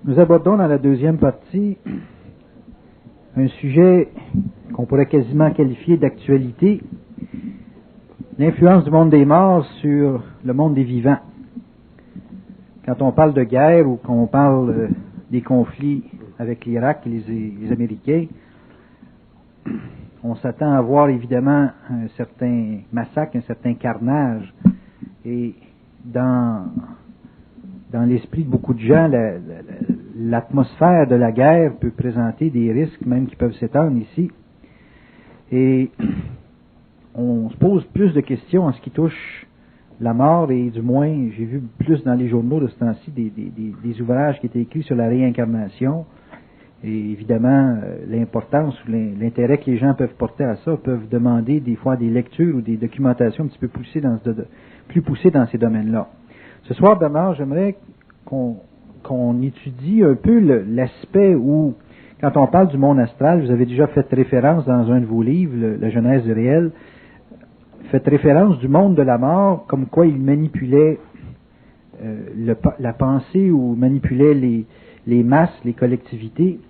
Nous abordons dans la deuxième partie un sujet qu'on pourrait quasiment qualifier d'actualité, l'influence du monde des morts sur le monde des vivants. Quand on parle de guerre ou qu'on parle des conflits avec l'Irak et les Américains, on s'attend à voir évidemment un certain massacre, un certain carnage. Et dans l'esprit de beaucoup de gens, l'atmosphère de la guerre peut présenter des risques même qui peuvent s'étendre ici. Et on se pose plus de questions en ce qui touche la mort, et du moins, j'ai vu plus dans les journaux de ce temps-ci des ouvrages qui étaient écrits sur la réincarnation. Et évidemment, l'importance ou l'intérêt que les gens peuvent porter à ça, peuvent demander des fois des lectures ou des documentations un petit peu plus poussées dans ces domaines-là. Ce soir, Bernard, j'aimerais qu'on étudie un peu l'aspect où, quand on parle du monde astral, vous avez déjà fait référence dans un de vos livres, La Genèse du réel, faites référence du monde de la mort, comme quoi il manipulait la pensée ou manipulait les masses, les collectivités.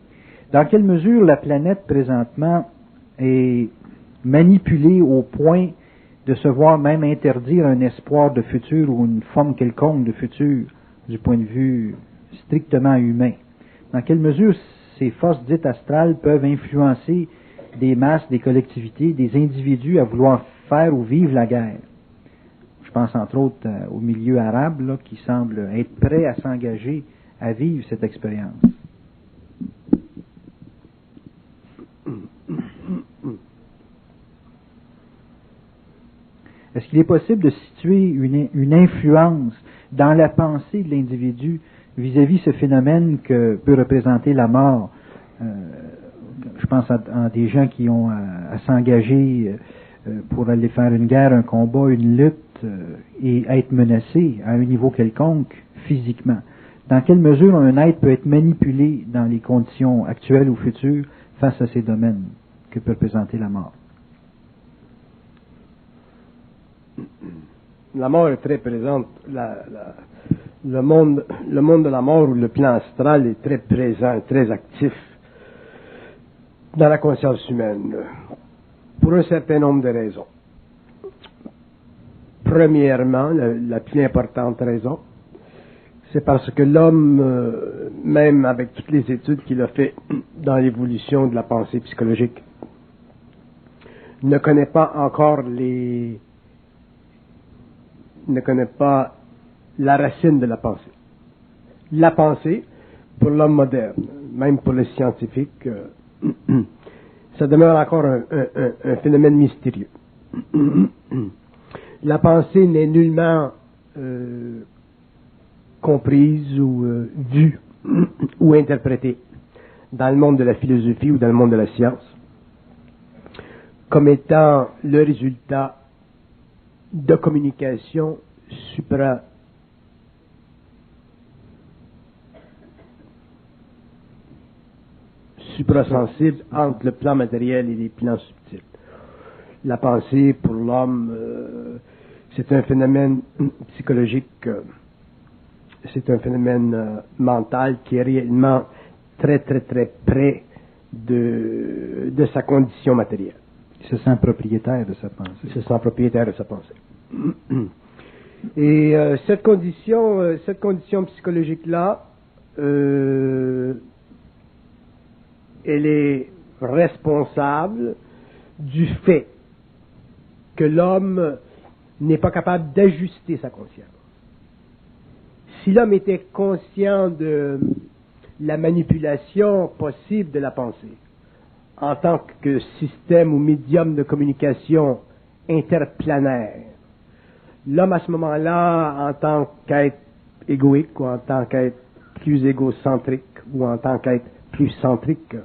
Dans quelle mesure la planète présentement est manipulée au point de se voir même interdire un espoir de futur ou une forme quelconque de futur du point de vue strictement humain? Dans quelle mesure ces forces dites astrales peuvent influencer des masses, des collectivités, des individus à vouloir faire ou vivre la guerre? Je pense entre autres au milieu arabe là, qui semble être prêt à s'engager à vivre cette expérience. Est-ce qu'il est possible de situer une influence dans la pensée de l'individu vis-à-vis ce phénomène que peut représenter la mort? Je pense à des gens qui ont à s'engager pour aller faire une guerre, un combat, une lutte et être menacés à un niveau quelconque physiquement. Dans quelle mesure un être peut être manipulé dans les conditions actuelles ou futures face à ces domaines que peut représenter la mort? La mort est très présente. Le monde de la mort ou le plan astral est très présent, très actif dans la conscience humaine, pour un certain nombre de raisons. Premièrement, la plus importante raison, c'est parce que l'homme, même avec toutes les études qu'il a fait dans l'évolution de la pensée psychologique, ne connaît pas encore la racine de la pensée. La pensée, pour l'homme moderne, même pour les scientifiques, ça demeure encore un phénomène mystérieux. La pensée n'est nullement comprise ou vue ou interprétée dans le monde de la philosophie ou dans le monde de la science comme étant le résultat de communication suprasensible entre le plan matériel et les plans subtils. La pensée, pour l'homme, c'est un phénomène psychologique, c'est un phénomène mental qui est réellement très, très, très près de sa condition matérielle. Il se sent propriétaire de sa pensée. Il se sent propriétaire de sa pensée. Et cette condition psychologique-là, elle est responsable du fait que l'homme n'est pas capable d'ajuster sa conscience. Si l'homme était conscient de la manipulation possible de la pensée, en tant que système ou médium de communication interplanaire, l'homme à ce moment-là, en tant qu'être égoïque ou en tant qu'être plus égocentrique ou en tant qu'être plus centrique,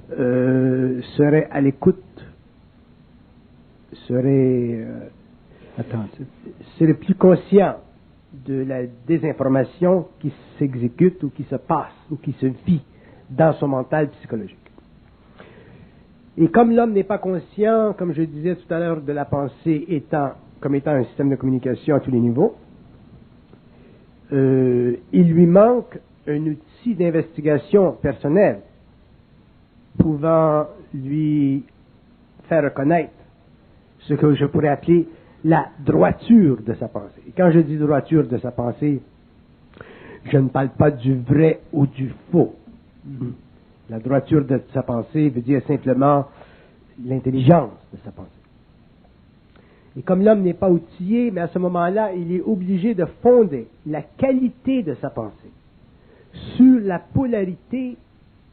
serait à l'écoute, serait attentif, serait plus conscient de la désinformation qui s'exécute ou qui se passe ou qui se vit dans son mental psychologique. Et comme l'homme n'est pas conscient, comme je disais tout à l'heure, de la pensée comme étant un système de communication à tous les niveaux, il lui manque un outil d'investigation personnelle pouvant lui faire reconnaître ce que je pourrais appeler la droiture de sa pensée. Et quand je dis droiture de sa pensée, je ne parle pas du vrai ou du faux. La droiture de sa pensée veut dire simplement l'intelligence de sa pensée. Et comme l'homme n'est pas outillé, mais à ce moment-là, il est obligé de fonder la qualité de sa pensée sur la polarité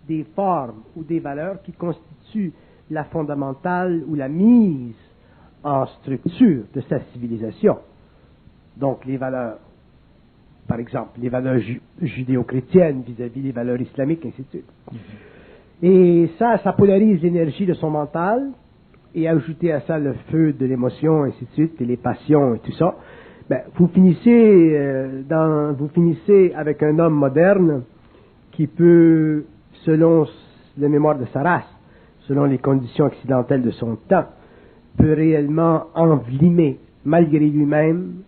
des formes ou des valeurs qui constituent la fondamentale ou la mise en structure de sa civilisation. Donc les valeurs, par exemple, les valeurs judéo-chrétiennes vis-à-vis des valeurs islamiques, ainsi de suite. Et ça polarise l'énergie de son mental, et ajouter à ça le feu de l'émotion, ainsi de suite, et les passions et tout ça. Vous finissez avec un homme moderne qui peut, selon la mémoire de sa race, selon les conditions accidentelles de son temps, peut réellement envenimer, malgré lui-même,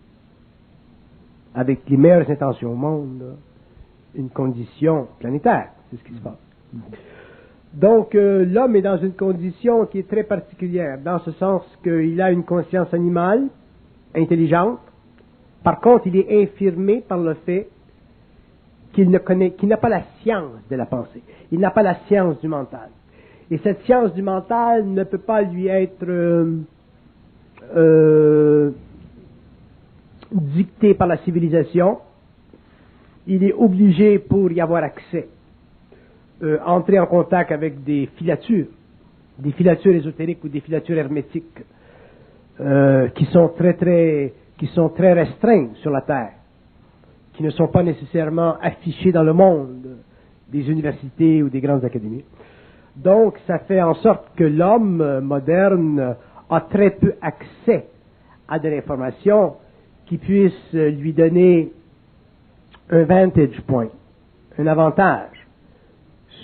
avec les meilleures intentions au monde, une condition planétaire. C'est ce qui se passe. Donc, l'homme est dans une condition qui est très particulière, dans ce sens qu'il a une conscience animale, intelligente. Par contre, il est infirmé par le fait qu'il n'a pas la science de la pensée. Il n'a pas la science du mental. Et cette science du mental ne peut pas lui être dictée par la civilisation. Il est obligé, pour y avoir accès, entrer en contact avec des filatures ésotériques ou des filatures hermétiques qui sont très restreintes sur la Terre, qui ne sont pas nécessairement affichées dans le monde des universités ou des grandes académies. Donc, ça fait en sorte que l'homme moderne a très peu accès à de l'information qui puisse lui donner un vantage point, un avantage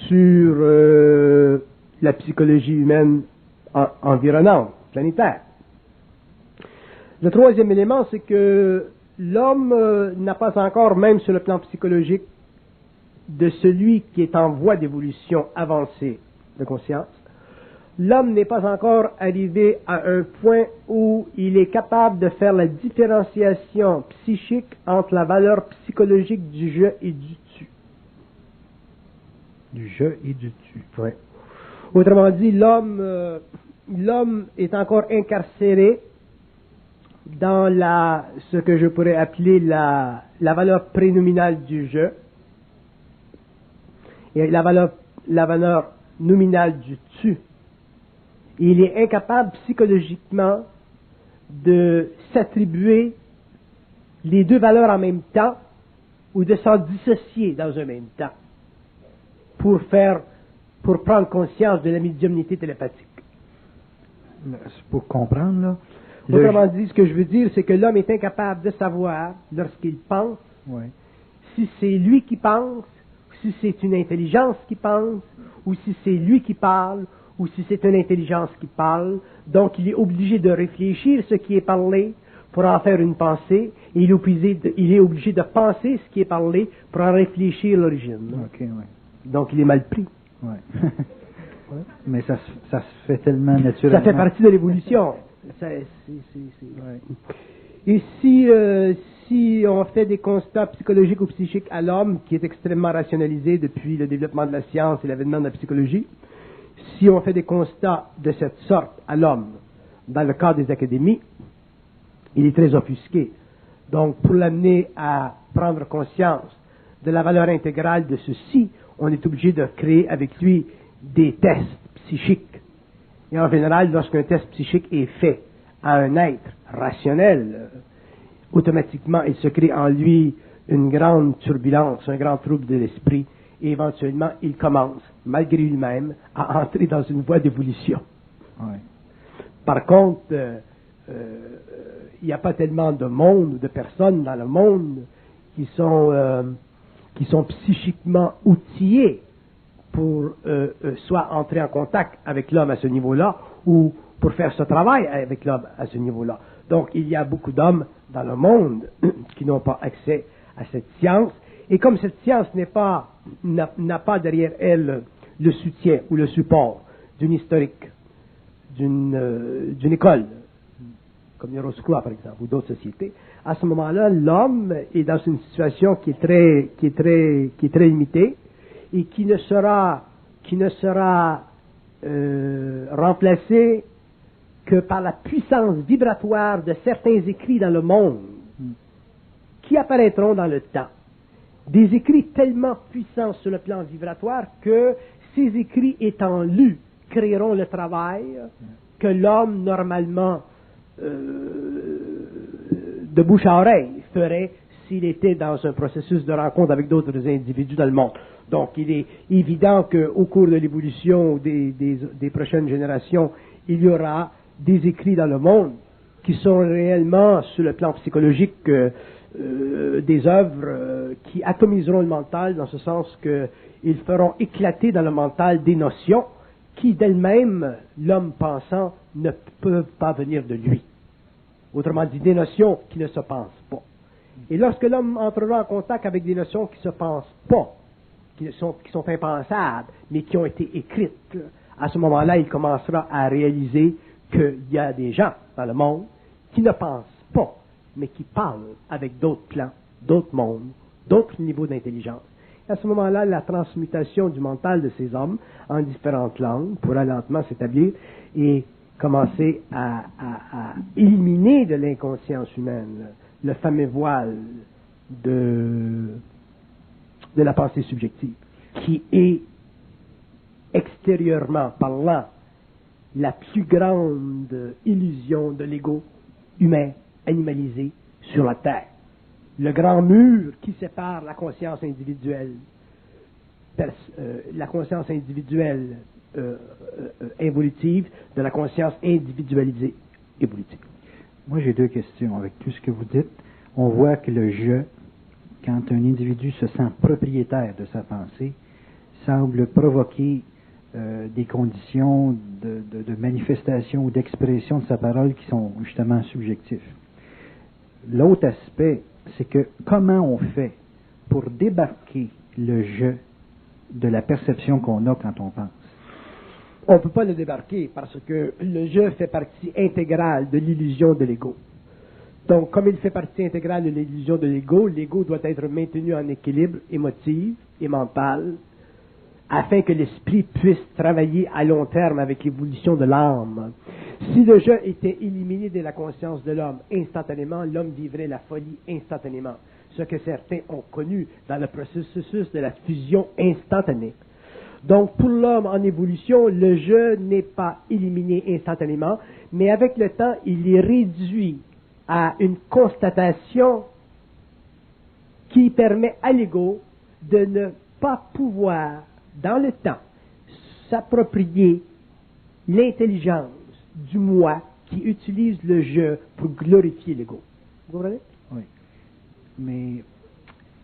sur la psychologie humaine environnante, planétaire. Le troisième élément, c'est que l'homme n'a pas encore, même sur le plan psychologique, de celui qui est en voie d'évolution avancée de conscience, l'homme n'est pas encore arrivé à un point où il est capable de faire la différenciation psychique entre la valeur psychologique du je et du tu. Du je et du tu. Oui. Autrement dit, l'homme est encore incarcéré dans ce que je pourrais appeler la valeur prénominale du je et la valeur nominale du tu. Et il est incapable psychologiquement de s'attribuer les deux valeurs en même temps ou de s'en dissocier dans un même temps pour prendre conscience de la médiumnité télépathique. Pour comprendre, là. Autrement dit, ce que je veux dire, c'est que l'homme est incapable de savoir, lorsqu'il pense, si c'est lui qui pense, si c'est une intelligence qui pense, ou si c'est lui qui parle, ou si c'est une intelligence qui parle. Donc, il est obligé de réfléchir ce qui est parlé pour en faire une pensée, et il est obligé de penser ce qui est parlé pour en réfléchir l'origine. Okay, ouais. Donc, il est mal pris. Ouais. Mais ça se fait tellement naturellement. Ça fait partie de l'évolution. Et si on fait des constats psychologiques ou psychiques à l'homme, qui est extrêmement rationalisé depuis le développement de la science et l'avènement de la psychologie, si on fait des constats de cette sorte à l'homme dans le cadre des académies, il est très offusqué. Donc, pour l'amener à prendre conscience de la valeur intégrale de ceci, on est obligé de créer avec lui des tests psychiques. Et en général, lorsqu'un test psychique est fait à un être rationnel, automatiquement, il se crée en lui une grande turbulence, un grand trouble de l'esprit, et éventuellement, il commence, malgré lui-même, à entrer dans une voie d'évolution. Ouais. Par contre, il n'y a pas tellement de monde, de personnes dans le monde qui sont psychiquement outillées pour soit entrer en contact avec l'homme à ce niveau-là, ou pour faire ce travail avec l'homme à ce niveau-là. Donc, il y a beaucoup d'hommes dans le monde qui n'ont pas accès à cette science, Et comme cette science n'a pas derrière elle le soutien ou le support d'une historique, d'une école, comme Yorosukwa par exemple, ou d'autres sociétés, à ce moment-là, l'homme est dans une situation qui est très limitée et qui ne sera remplacé que par la puissance vibratoire de certains écrits dans le monde qui apparaîtront dans le temps. Des écrits tellement puissants sur le plan vibratoire que ces écrits étant lus créeront le travail que l'homme normalement de bouche à oreille ferait s'il était dans un processus de rencontre avec d'autres individus dans le monde. Donc il est évident qu'au cours de l'évolution des prochaines générations, il y aura des écrits dans le monde qui sont réellement, sur le plan psychologique, des œuvres qui atomiseront le mental, dans ce sens qu'ils feront éclater dans le mental des notions qui d'elles-mêmes, l'homme pensant, ne peuvent pas venir de lui. Autrement dit, des notions qui ne se pensent pas. Et lorsque l'homme entrera en contact avec des notions qui ne se pensent pas, qui sont impensables, mais qui ont été écrites, à ce moment-là, il commencera à réaliser qu'il y a des gens dans le monde qui ne pensent pas, mais qui parlent avec d'autres plans, d'autres mondes, d'autres niveaux d'intelligence. À ce moment-là, la transmutation du mental de ces hommes en différentes langues pourra lentement s'établir et commencer à éliminer de l'inconscience humaine le fameux voile de la pensée subjective, qui est extérieurement parlant la plus grande illusion de l'ego humain animalisé sur la Terre. Le grand mur qui sépare la conscience individuelle, évolutive de la conscience individualisée évolutive. Moi, j'ai deux questions. Avec tout ce que vous dites, on voit que le je, quand un individu se sent propriétaire de sa pensée, semble provoquer des conditions de manifestation ou d'expression de sa parole qui sont justement subjectifs. L'autre aspect, c'est que comment on fait pour débarquer le je de la perception qu'on a quand on pense? On ne peut pas le débarquer parce que le je fait partie intégrale de l'illusion de l'ego. Donc, comme il fait partie intégrale de l'illusion de l'ego doit être maintenu en équilibre émotif et mental afin que l'esprit puisse travailler à long terme avec l'évolution de l'âme. Si le je était éliminé de la conscience de l'homme instantanément, l'homme vivrait la folie instantanément, ce que certains ont connu dans le processus de la fusion instantanée. Donc, pour l'homme en évolution, le je n'est pas éliminé instantanément, mais avec le temps, il est réduit à une constatation qui permet à l'ego de ne pas pouvoir, dans le temps, s'approprier l'intelligence du moi qui utilise le je pour glorifier l'ego. Vous comprenez? Oui. Mais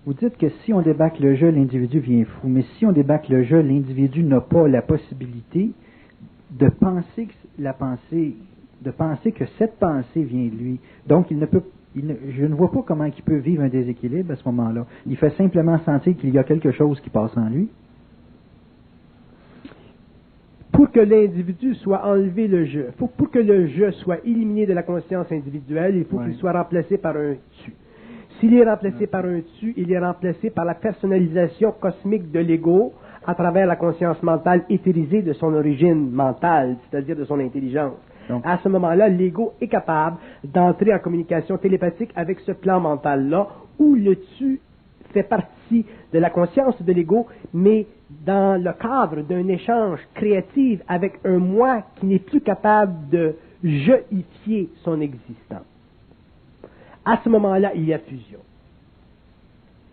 vous dites que si on débarque le je, l'individu vient fou. Mais si on débarque le je, l'individu n'a pas la possibilité de penser que cette pensée vient de lui. Donc, je ne vois pas comment il peut vivre un déséquilibre à ce moment-là. Il fait simplement sentir qu'il y a quelque chose qui passe en lui. Pour que l'individu soit enlevé le je, pour que le je soit éliminé de la conscience individuelle, il faut qu'il soit remplacé par un tu. S'il est remplacé par un tu, il est remplacé par la personnalisation cosmique de l'ego à travers la conscience mentale éthérisée de son origine mentale, c'est-à-dire de son intelligence. Donc, à ce moment-là, l'ego est capable d'entrer en communication télépathique avec ce plan mental-là, où le tu fait partie de la conscience de l'ego, mais dans le cadre d'un échange créatif avec un moi qui n'est plus capable de jeifier son existence. À ce moment-là, il y a fusion.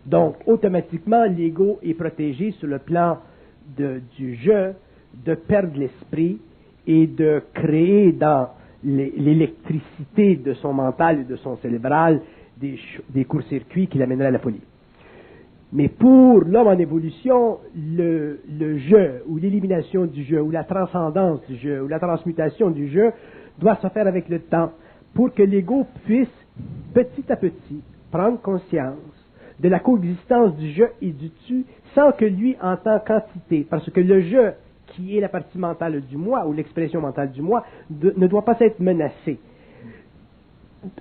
Donc, automatiquement, l'ego est protégé sur le plan du je, de perdre l'esprit et de créer dans l'électricité de son mental et de son cérébral des courts-circuits qui l'amèneraient à la folie. Mais pour l'homme en évolution, le je, ou l'élimination du je, ou la transcendance du je, ou la transmutation du je, doit se faire avec le temps, pour que l'ego puisse, petit à petit, prendre conscience de la coexistence du je et du tu sans que lui en tant qu'entité, parce que le je, qui est la partie mentale du moi, ou l'expression mentale du moi, ne doit pas être menacé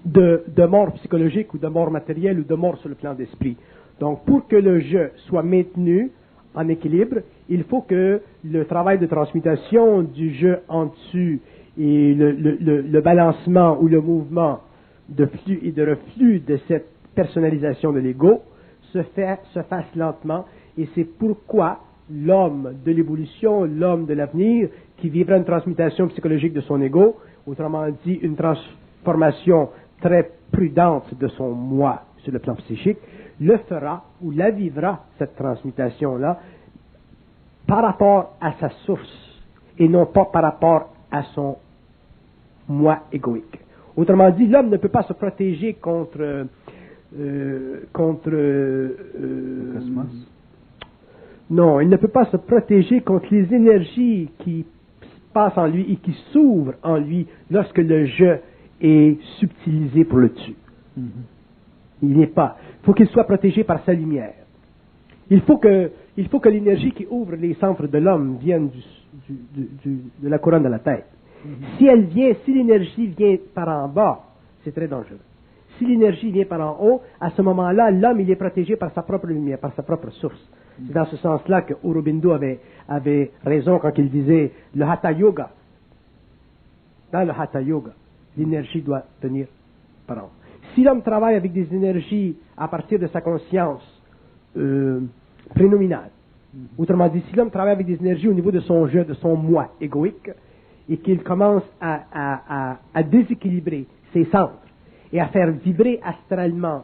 de mort psychologique ou de mort matérielle ou de mort sur le plan d'esprit. Donc, pour que le je soit maintenu en équilibre, il faut que le travail de transmutation du je en dessus et le balancement ou le mouvement de flux et de reflux de cette personnalisation de l'ego se fasse lentement, et c'est pourquoi l'homme de l'évolution, l'homme de l'avenir, qui vivra une transmutation psychologique de son ego, autrement dit une transformation très prudente de son moi sur le plan psychique, le fera ou la vivra, cette transmutation-là, par rapport à sa source et non pas par rapport à son moi égoïque. Autrement dit, l'homme ne peut pas se protéger contre non, il ne peut pas se protéger contre les énergies qui passent en lui et qui s'ouvrent en lui lorsque le je est subtilisé pour le tu. Il n'est pas. Il faut qu'il soit protégé par sa lumière. Il faut que l'énergie qui ouvre les centres de l'homme vienne de la couronne de la tête. Si l'énergie vient par en bas, c'est très dangereux. Si l'énergie vient par en haut, à ce moment-là, l'homme, il est protégé par sa propre lumière, par sa propre source. C'est dans ce sens-là que Aurobindo avait raison quand il disait le Hatha Yoga. Dans le Hatha Yoga, l'énergie doit venir par en haut. Si l'homme travaille avec des énergies à partir de sa conscience prénominale, autrement dit, si l'homme travaille avec des énergies au niveau de son je, de son moi égoïque, et qu'il commence à déséquilibrer ses centres et à faire vibrer astralement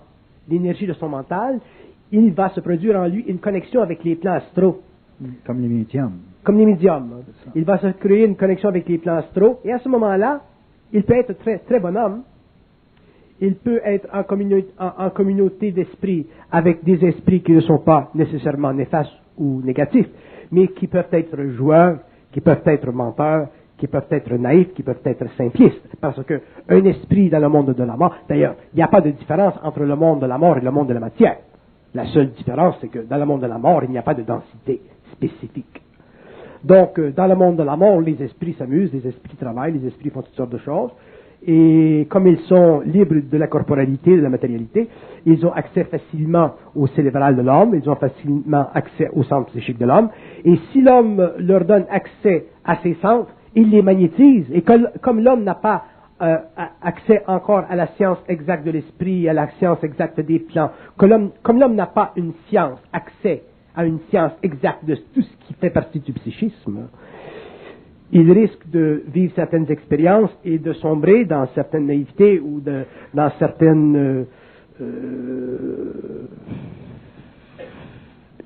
l'énergie de son mental, il va se produire en lui une connexion avec les plans astraux. Comme les médiums. Comme les médiums. Il va se créer une connexion avec les plans astraux, et à ce moment-là, il peut être très, très bon homme. Il peut être en communauté d'esprit avec des esprits qui ne sont pas nécessairement néfastes ou négatifs, mais qui peuvent être joueurs, qui peuvent être menteurs, qui peuvent être naïfs, qui peuvent être simplistes. Parce qu'un esprit dans le monde de la mort, d'ailleurs, il n'y a pas de différence entre le monde de la mort et le monde de la matière. La seule différence, c'est que dans le monde de la mort, il n'y a pas de densité spécifique. Donc, dans le monde de la mort, les esprits s'amusent, les esprits travaillent, les esprits font toutes sortes de choses. Et comme ils sont libres de la corporalité, de la matérialité, ils ont accès facilement au cérébral de l'homme, ils ont facilement accès au centre psychique de l'homme. Et si l'homme leur donne accès à ces centres, il les magnétise. Et comme l'homme n'a pas accès encore à la science exacte de l'esprit, à la science exacte des plans, comme l'homme n'a pas une science, accès à une science exacte de tout ce qui fait partie du psychisme, il risque de vivre certaines expériences et de sombrer dans certaines naïvetés ou dans certaines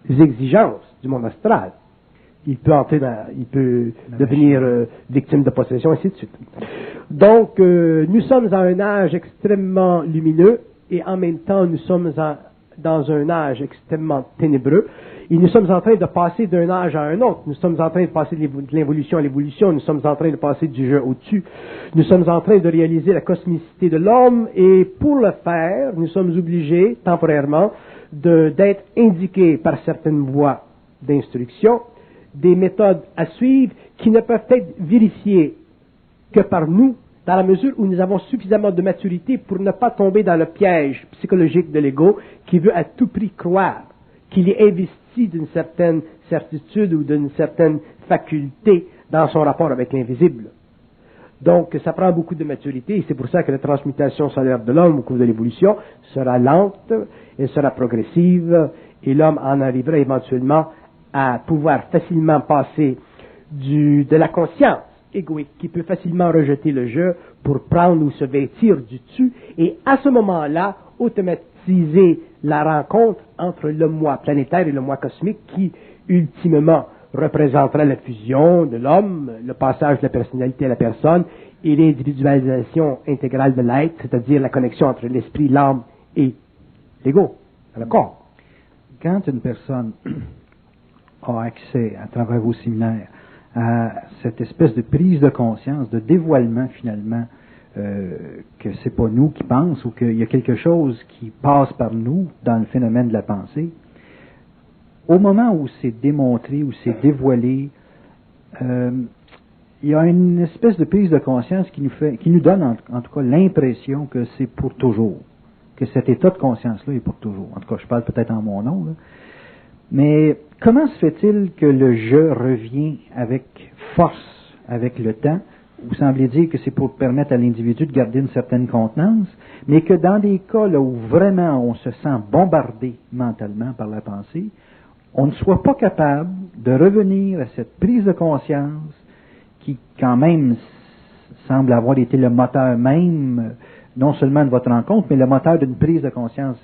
exigences du monde astral. Il peut devenir victime de possession, ainsi de suite. Donc, nous sommes à un âge extrêmement lumineux et en même temps, nous sommes dans un âge extrêmement ténébreux. Et nous sommes en train de passer d'un âge à un autre. Nous sommes en train de passer de l'évolution à l'évolution. Nous sommes en train de passer du je au tu. Nous sommes en train de réaliser la cosmicité de l'homme. Et pour le faire, nous sommes obligés, temporairement, d'être indiqués par certaines voies d'instruction, des méthodes à suivre qui ne peuvent être vérifiées que par nous, dans la mesure où nous avons suffisamment de maturité pour ne pas tomber dans le piège psychologique de l'ego qui veut à tout prix croire qu'il est investi d'une certaine certitude ou d'une certaine faculté dans son rapport avec l'invisible. Donc, ça prend beaucoup de maturité et c'est pour ça que la transmutation solaire de l'homme au cours de l'évolution sera lente, elle sera progressive et l'homme en arrivera éventuellement à pouvoir facilement passer de la conscience égoïque qui peut facilement rejeter le je pour prendre ou se vêtir du tu et à ce moment-là automatiser la rencontre entre le moi planétaire et le moi cosmique qui ultimement représentera la fusion de l'homme, le passage de la personnalité à la personne et l'individualisation intégrale de l'être, c'est-à-dire la connexion entre l'esprit, l'âme et l'ego, le corps. Quand une personne a accès à travers vos séminaires à cette espèce de prise de conscience, de dévoilement finalement que c'est pas nous qui pensons ou qu'il y a quelque chose qui passe par nous dans le phénomène de la pensée. Au moment où c'est démontré, où c'est dévoilé, il y a une espèce de prise de conscience qui nous donne en tout cas l'impression que c'est pour toujours, que cet état de conscience-là est pour toujours. En tout cas, je parle peut-être en mon nom, là. Mais comment se fait-il que le je revient avec force avec le temps? Vous semblez dire que c'est pour permettre à l'individu de garder une certaine contenance, mais que dans des cas là où vraiment on se sent bombardé mentalement par la pensée, on ne soit pas capable de revenir à cette prise de conscience qui, quand même, semble avoir été le moteur même, non seulement de votre rencontre, mais le moteur d'une prise de conscience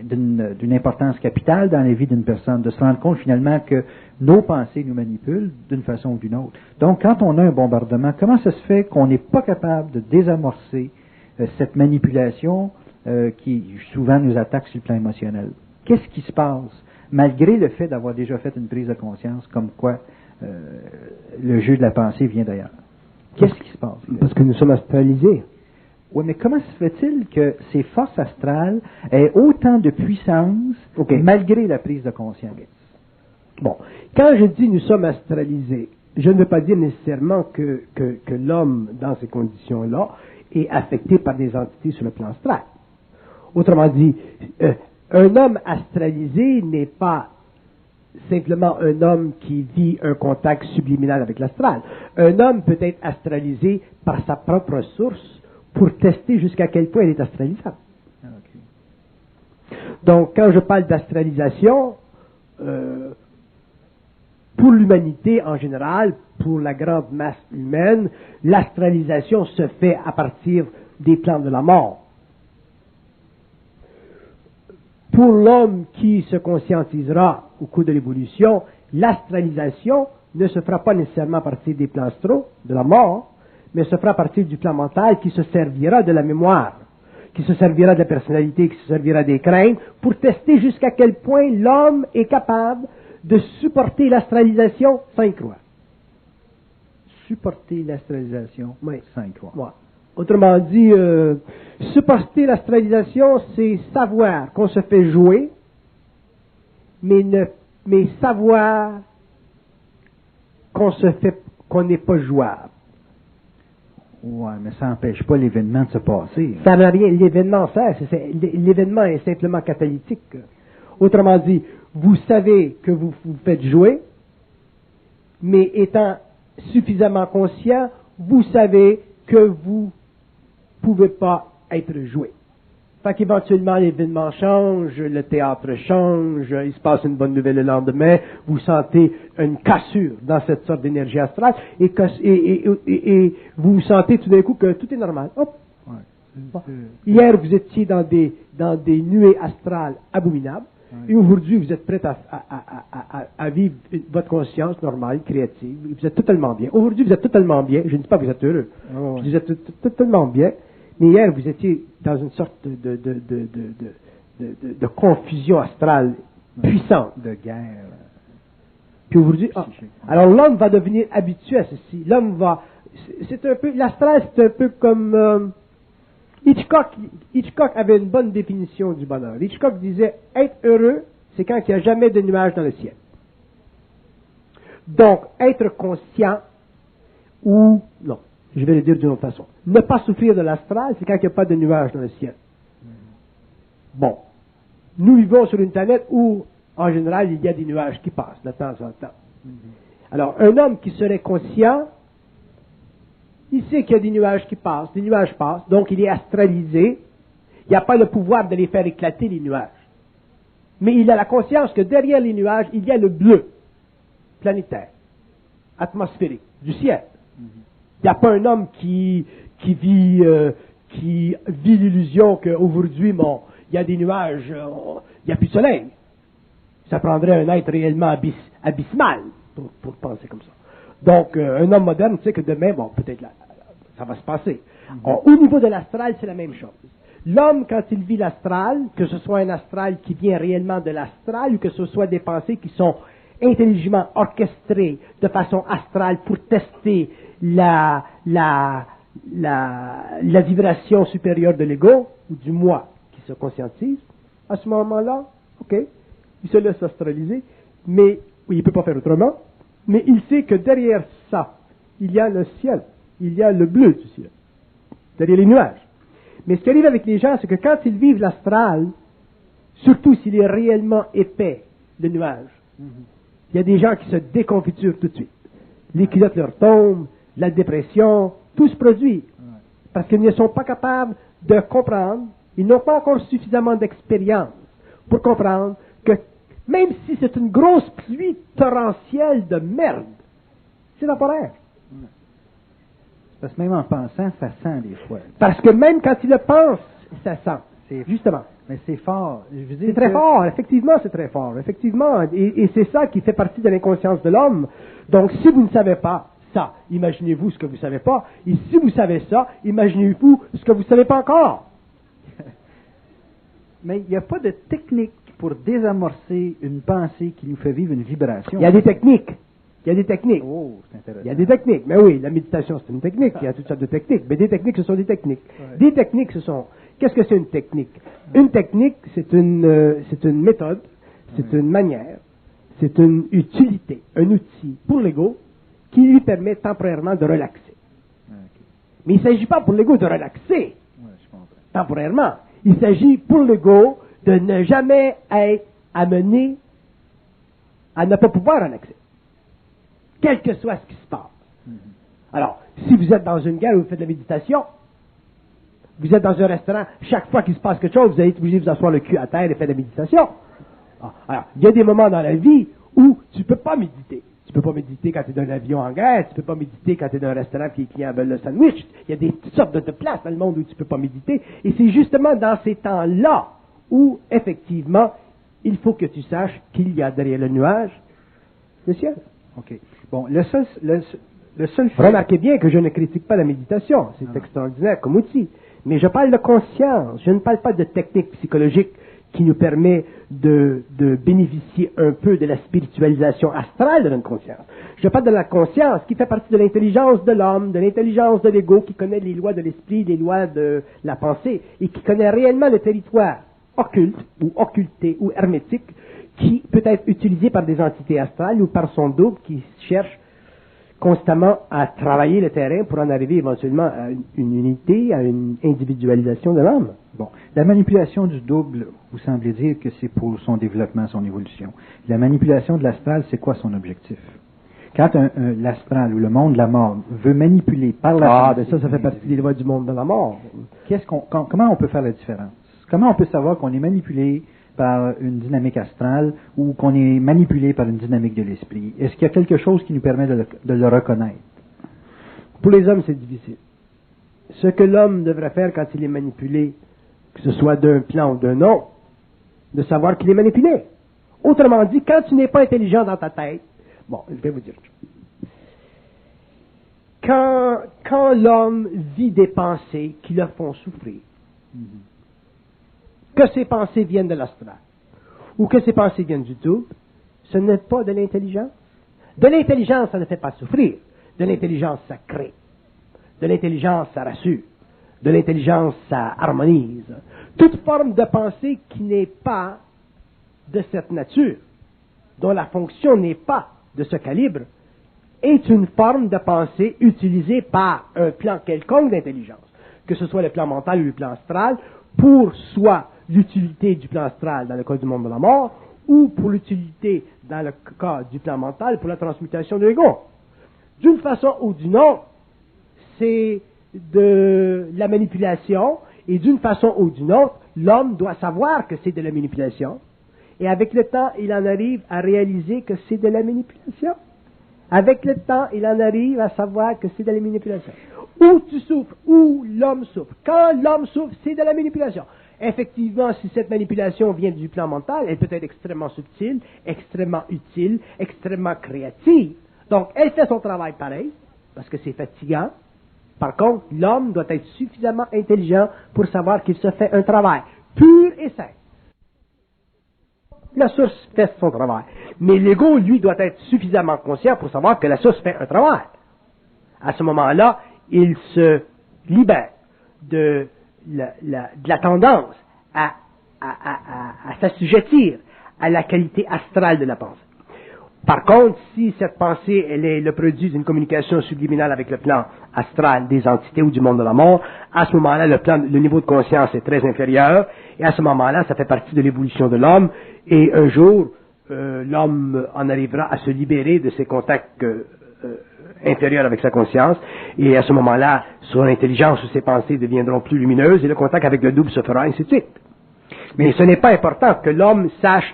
d'une importance capitale dans la vie d'une personne, de se rendre compte finalement que nos pensées nous manipulent d'une façon ou d'une autre. Donc, quand on a un bombardement, comment ça se fait qu'on n'est pas capable de désamorcer cette manipulation qui souvent nous attaque sur le plan émotionnel? Qu'est-ce qui se passe, malgré le fait d'avoir déjà fait une prise de conscience, comme quoi le jeu de la pensée vient d'ailleurs? Qu'est-ce qui se passe? Parce que nous sommes astralisés. Oui, mais comment se fait-il que ces forces astrales aient autant de puissance malgré la prise de conscience? Bon, quand je dis nous sommes astralisés, je ne veux pas dire nécessairement que l'homme, dans ces conditions-là, est affecté par des entités sur le plan astral. Autrement dit, un homme astralisé n'est pas simplement un homme qui vit un contact subliminal avec l'astral. Un homme peut être astralisé par sa propre source pour tester jusqu'à quel point elle est astralisable. Donc, quand je parle d'astralisation, pour l'humanité en général, pour la grande masse humaine, l'astralisation se fait à partir des plans de la mort. Pour l'homme qui se conscientisera au cours de l'évolution, l'astralisation ne se fera pas nécessairement à partir des plans astraux, de la mort, mais se fera à partir du plan mental qui se servira de la mémoire, qui se servira de la personnalité, qui se servira des craintes, pour tester jusqu'à quel point l'homme est capable de supporter l'astralisation sans y croire. Supporter l'astralisation sans y croire. Ouais. Autrement dit, supporter l'astralisation, c'est savoir qu'on se fait jouer, mais savoir qu'on n'est pas jouable. Oui, mais ça n'empêche pas l'événement de se passer. Ça n'a rien. L'événement l'événement est simplement catalytique. Autrement dit, vous savez que vous vous faites jouer, mais étant suffisamment conscient, vous savez que vous ne pouvez pas être joué. Fait qu'éventuellement, l'événement change, le théâtre change, il se passe une bonne nouvelle le lendemain, vous sentez une cassure dans cette sorte d'énergie astrale, et vous sentez tout d'un coup que tout est normal. Hop. Ouais. Bon. Hier, vous étiez dans des nuées astrales abominables, et aujourd'hui, vous êtes prêt à vivre votre conscience normale, créative. Vous êtes totalement bien. Aujourd'hui, vous êtes totalement bien. Je ne dis pas que vous êtes heureux. Je dis que vous êtes totalement bien. Mais hier, vous étiez dans une sorte de confusion astrale puissante. De guerre. Puis aujourd'hui, alors l'homme va devenir habitué à ceci. C'est un peu, l'astral, c'est un peu comme Hitchcock avait une bonne définition du bonheur. Hitchcock disait, être heureux, c'est quand il n'y a jamais de nuages dans le ciel. Donc, être conscient ou, non, je vais le dire d'une autre façon. Ne pas souffrir de l'astral, c'est quand il n'y a pas de nuages dans le ciel. Bon. Nous vivons sur une planète où, en général, il y a des nuages qui passent de temps en temps. Alors, un homme qui serait conscient, il sait qu'il y a des nuages qui passent, des nuages passent, donc il est astralisé. Il n'y a pas le pouvoir de les faire éclater, les nuages. Mais il a la conscience que derrière les nuages, il y a le bleu planétaire, atmosphérique, du ciel. Il n'y a pas un homme qui vit l'illusion qu'aujourd'hui, il y a des nuages, il n'y a plus de soleil. Ça prendrait un être réellement abysmal pour penser comme ça. Donc, un homme moderne sait que demain, peut-être ça va se passer. Au niveau de l'astral, c'est la même chose. L'homme, quand il vit l'astral, que ce soit un astral qui vient réellement de l'astral ou que ce soit des pensées qui sont intelligemment orchestrées de façon astrale pour tester la la vibration supérieure de l'ego, ou du moi qui se conscientise, à ce moment-là, ok, il se laisse astraliser, mais oui, il ne peut pas faire autrement, mais il sait que derrière ça, il y a le ciel, il y a le bleu du ciel, derrière les nuages. Mais ce qui arrive avec les gens, c'est que quand ils vivent l'astral, surtout s'il est réellement épais, le nuage, il y a des gens qui se déconfiturent tout de suite. Les culottes leur tombent, la dépression, tout se produit. Parce qu'ils ne sont pas capables de comprendre, ils n'ont pas encore suffisamment d'expérience pour comprendre que même si c'est une grosse pluie torrentielle de merde, c'est temporaire. Parce que même en pensant, ça sent des fois. Parce que même quand il le pense, ça sent. Justement. Mais c'est fort. C'est très fort. Effectivement, c'est très fort. Effectivement. Et c'est ça qui fait partie de l'inconscience de l'homme. Donc, si vous ne savez pas ça, imaginez-vous ce que vous ne savez pas. Et si vous savez ça, imaginez-vous ce que vous ne savez pas encore. Mais il n'y a pas de technique pour désamorcer une pensée qui nous fait vivre une vibration. Il y a des techniques. Il y a des techniques. Oh, c'est intéressant. Il y a des techniques. Mais oui, la méditation, c'est une technique. Il y a toutes sortes de techniques. Mais des techniques, ce sont des techniques. Ouais. Des techniques, ce sont... Qu'est-ce que c'est une technique? Une technique, c'est une méthode, c'est une manière, c'est une utilité, un outil pour l'ego qui lui permet temporairement de relaxer. Okay. Mais il ne s'agit pas pour l'ego de relaxer Ouais, je comprends. temporairement. Il s'agit pour l'ego de ne jamais être amené à ne pas pouvoir relaxer, quel que soit ce qui se passe. Alors, si vous êtes dans une gare où vous faites de la méditation, vous êtes dans un restaurant, chaque fois qu'il se passe quelque chose, vous allez être obligé de vous asseoir le cul à terre et faire de la méditation. Alors, il y a des moments dans la vie où tu ne peux pas méditer. Tu ne peux pas méditer quand tu es dans un avion en Grèce, tu ne peux pas méditer quand tu es dans un restaurant et les clients veulent le sandwich. Il y a des sortes de places dans le monde où tu ne peux pas méditer. Et c'est justement dans ces temps-là où, effectivement, il faut que tu saches qu'il y a derrière le nuage le ciel. OK. Bon, le seul fait... Remarquez bien que je ne critique pas la méditation. C'est extraordinaire comme outil. Mais je parle de conscience. Je ne parle pas de technique psychologique qui nous permet de bénéficier un peu de la spiritualisation astrale de notre conscience. Je parle de la conscience qui fait partie de l'intelligence de l'homme, de l'intelligence de l'ego, qui connaît les lois de l'esprit, les lois de la pensée, et qui connaît réellement le territoire occulte, ou occulté, ou hermétique, qui peut être utilisé par des entités astrales ou par son double qui cherche constamment à travailler le terrain pour en arriver éventuellement à une unité, à une individualisation de l'homme. Bon, la manipulation du double, vous semblez dire que c'est pour son développement, son évolution. La manipulation de l'astral, c'est quoi son objectif? Quand l'astral ou le monde de la mort veut manipuler par la ben ça fait partie des lois du monde de la mort. Comment on peut faire la différence? Comment on peut savoir qu'on est manipulé par une dynamique astrale ou qu'on est manipulé par une dynamique de l'esprit? Est-ce qu'il y a quelque chose qui nous permet de le reconnaître? Pour les hommes, c'est difficile. Ce que l'homme devrait faire quand il est manipulé, que ce soit d'un plan ou d'un autre, de savoir qu'il est manipulé. Autrement dit, quand tu n'es pas intelligent dans ta tête, bon, je vais vous dire. Quand l'homme vit des pensées qui le font souffrir, que ces pensées viennent de l'astral, ou que ces pensées viennent du double, ce n'est pas de l'intelligence. De l'intelligence, ça ne fait pas souffrir. De l'intelligence, ça crée. De l'intelligence, ça rassure. De l'intelligence, ça harmonise. Toute forme de pensée qui n'est pas de cette nature, dont la fonction n'est pas de ce calibre, est une forme de pensée utilisée par un plan quelconque d'intelligence, que ce soit le plan mental ou le plan astral, pour soit l'utilité du plan astral dans le cas du monde de la mort, ou pour l'utilité dans le cas du plan mental pour la transmutation de l'ego. D'une façon ou d'une autre, c'est de la manipulation, et d'une façon ou d'une autre, l'homme doit savoir que c'est de la manipulation, et avec le temps, il en arrive à réaliser que c'est de la manipulation. Avec le temps, il en arrive à savoir que c'est de la manipulation. Ou tu souffres, ou l'homme souffre. Quand l'homme souffre, c'est de la manipulation. Effectivement, si cette manipulation vient du plan mental, elle peut être extrêmement subtile, extrêmement utile, extrêmement créative. Donc, elle fait son travail pareil, parce que c'est fatigant. Par contre, l'homme doit être suffisamment intelligent pour savoir qu'il se fait un travail pur et sain. La source fait son travail. Mais l'ego, lui, doit être suffisamment conscient pour savoir que la source fait un travail. À ce moment-là, il se libère de la tendance à s'assujettir à la qualité astrale de la pensée. Par contre, si cette pensée elle est le produit d'une communication subliminale avec le plan astral des entités ou du monde de la mort, à ce moment-là, le niveau de conscience est très inférieur, et à ce moment-là, ça fait partie de l'évolution de l'homme, et un jour, l'homme en arrivera à se libérer de ses contacts intérieurs avec sa conscience, et à ce moment-là, son intelligence ou ses pensées deviendront plus lumineuses, et le contact avec le double se fera, ainsi de suite. Mais ce n'est pas important que l'homme sache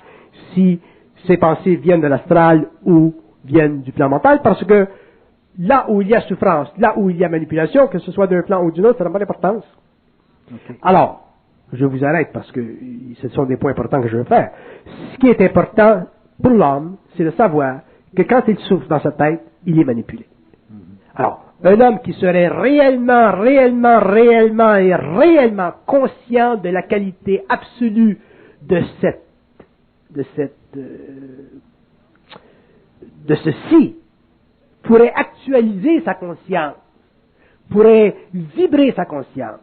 si ses pensées viennent de l'astral ou viennent du plan mental, parce que là où il y a souffrance, là où il y a manipulation, que ce soit d'un plan ou d'un autre, ça n'a pas d'importance. Okay. Alors, je vous arrête parce que ce sont des points importants que je veux faire. Ce qui est important pour l'homme, c'est de savoir que quand il souffre dans sa tête, il est manipulé. Alors, un homme qui serait réellement conscient de la qualité absolue de ceci, pourrait actualiser sa conscience, pourrait vibrer sa conscience,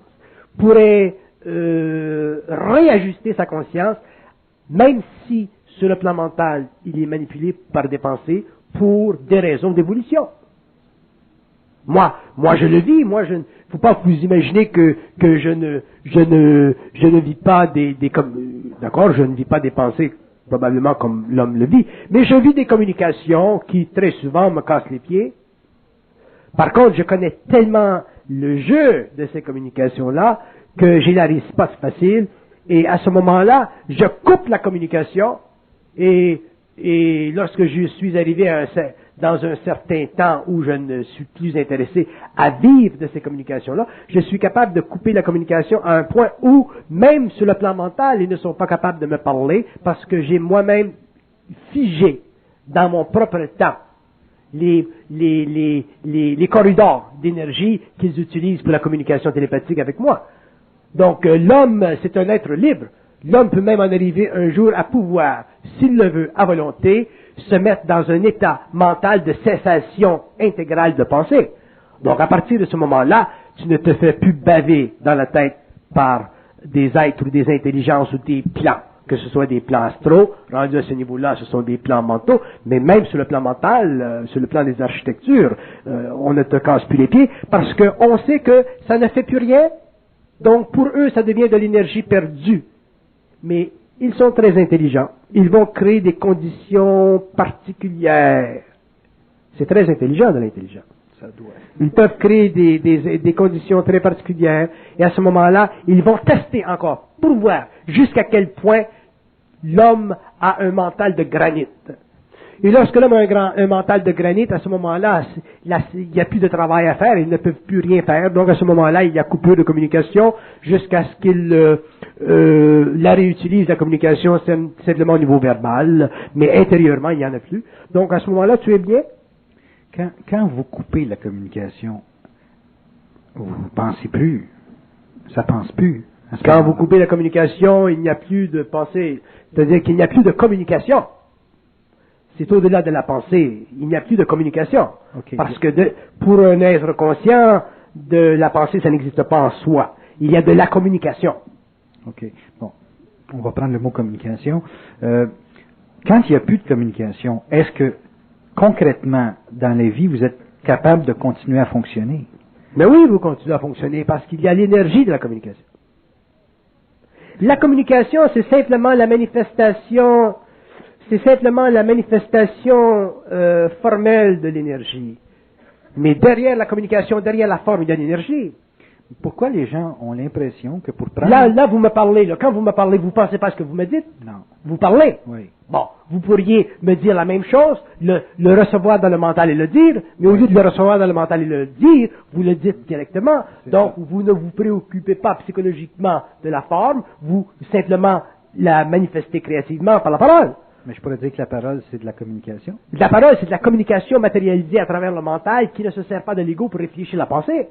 pourrait réajuster sa conscience, même si sur le plan mental, il est manipulé par des pensées pour des raisons d'évolution. Moi, je le vis. Moi, il ne faut pas vous imaginer que je ne vis pas d'accord, je ne vis pas des pensées probablement comme l'homme le vit, mais je vis des communications qui très souvent me cassent les pieds. Par contre, je connais tellement le jeu de ces communications-là que je la risque pas facile, et à ce moment-là, je coupe la communication, et lorsque je suis arrivé dans un certain temps où je ne suis plus intéressé à vivre de ces communications-là, je suis capable de couper la communication à un point où, même sur le plan mental, ils ne sont pas capables de me parler parce que j'ai moi-même figé dans mon propre temps les corridors d'énergie qu'ils utilisent pour la communication télépathique avec moi. Donc, l'homme, c'est un être libre. L'homme peut même en arriver un jour à pouvoir, s'il le veut, à volonté, se mettre dans un état mental de cessation intégrale de pensée. Donc, à partir de ce moment-là, tu ne te fais plus baver dans la tête par des êtres ou des intelligences ou des plans, que ce soit des plans astraux, rendus à ce niveau-là, ce sont des plans mentaux, mais même sur le plan mental, sur le plan des architectures, on ne te casse plus les pieds, parce qu'on sait que ça ne fait plus rien, donc pour eux, ça devient de l'énergie perdue. Mais ils sont très intelligents. Ils vont créer des conditions particulières. C'est très intelligent de l'intelligence. Ils peuvent créer des conditions très particulières. Et à ce moment-là, ils vont tester encore pour voir jusqu'à quel point l'homme a un mental de granit. Et lorsque l'homme a un mental de granit, à ce moment-là, il n'y a plus de travail à faire, ils ne peuvent plus rien faire. Donc à ce moment-là, il y a coupure de communication jusqu'à ce qu'il la réutilise, la communication, simplement au niveau verbal, mais intérieurement, il n'y en a plus. Donc à ce moment-là, tu es bien. Quand vous coupez la communication, vous ne pensez plus. Ça ne pense plus. Quand vous coupez la communication, il n'y a plus de pensée. C'est-à-dire qu'il n'y a plus de communication. C'est au-delà de la pensée. Il n'y a plus de communication. Okay. Parce que pour un être conscient, de la pensée, ça n'existe pas en soi. Il y a de la communication. OK. Bon. On va prendre le mot communication. Quand il n'y a plus de communication, est-ce que, concrètement, dans la vie, vous êtes capable de continuer à fonctionner? Mais oui, vous continuez à fonctionner parce qu'il y a l'énergie de la communication. La communication, c'est simplement la manifestation formelle de l'énergie. Mais derrière la communication, derrière la forme, il y a l'énergie. Pourquoi les gens ont l'impression que pour prendre... Là, vous me parlez. Quand vous me parlez, vous ne pensez pas à ce que vous me dites? Non. Vous parlez? Oui. Bon, vous pourriez me dire la même chose, le recevoir dans le mental et le dire, mais au lieu de le recevoir dans le mental et le dire, vous le dites directement. Donc, vous ne vous préoccupez pas psychologiquement de la forme, vous simplement la manifestez créativement par la parole. Mais je pourrais dire que la parole, c'est de la communication. La parole, c'est de la communication matérialisée à travers le mental qui ne se sert pas de l'ego pour réfléchir la pensée.